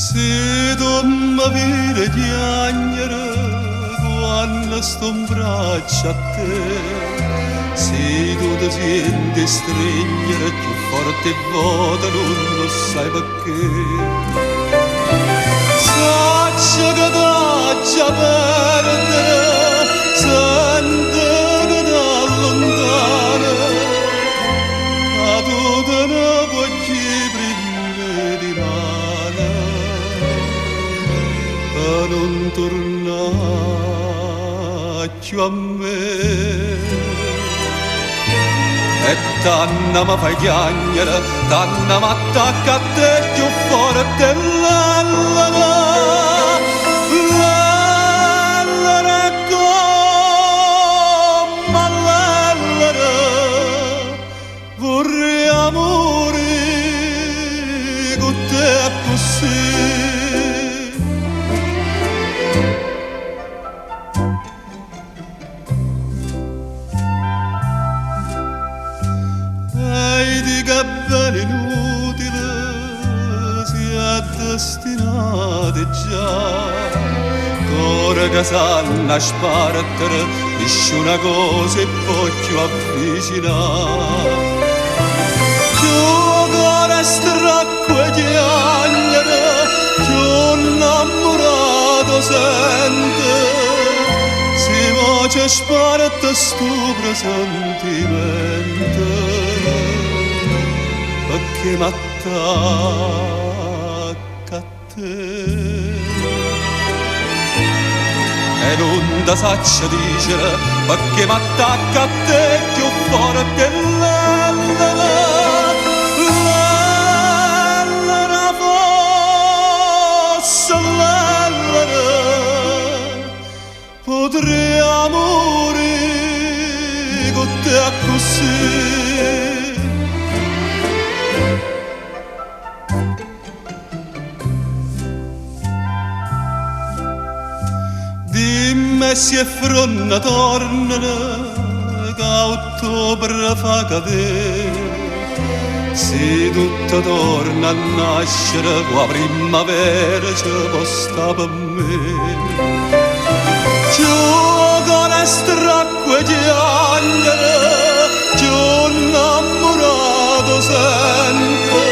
Se domma vire chiagnere quando sto in braccio a te, se tu ti senti stringere più forte e vuota non lo sai perché. Saccia che t'aggia perdere, sente che t'allontana, ma tu te ne puoi prima di male, per non tornare più a me. E tanna mi fai chiagnere, tanna mi attacca a te più forte l'allana. L'allana come l'allana, vorrei amore con te così. Che bene inutile si è destinate già, ora che sanno a spartere nessuna cosa e poi più avvicinare. Più cuore stracco e chiagnere, più innamorato sente, si voce sparte sto presentimento. Perché m'attacca a te e non da saccia dicere perché m'attacca a te più forte l'allana. L'allana fosse l'allana, potrei amore con te così. Dimmi se fronna tornano che ottobre fa cadere, se tutto torna a nascere qua primavera c'è posta per me. Più cuore stracco e chiagnere, più innamorato sente,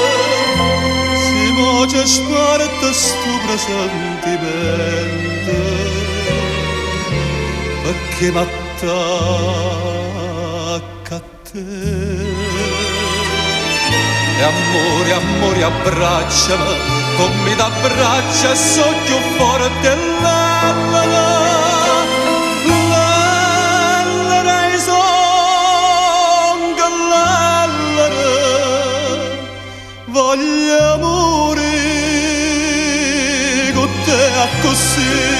si voce sparte sto presentimento. Perché m'attacca a te. E amore, amore, abbracciami, come t'abbraccia so più forte l'allana. L'allana e son che l'allana, voglio amore con te così.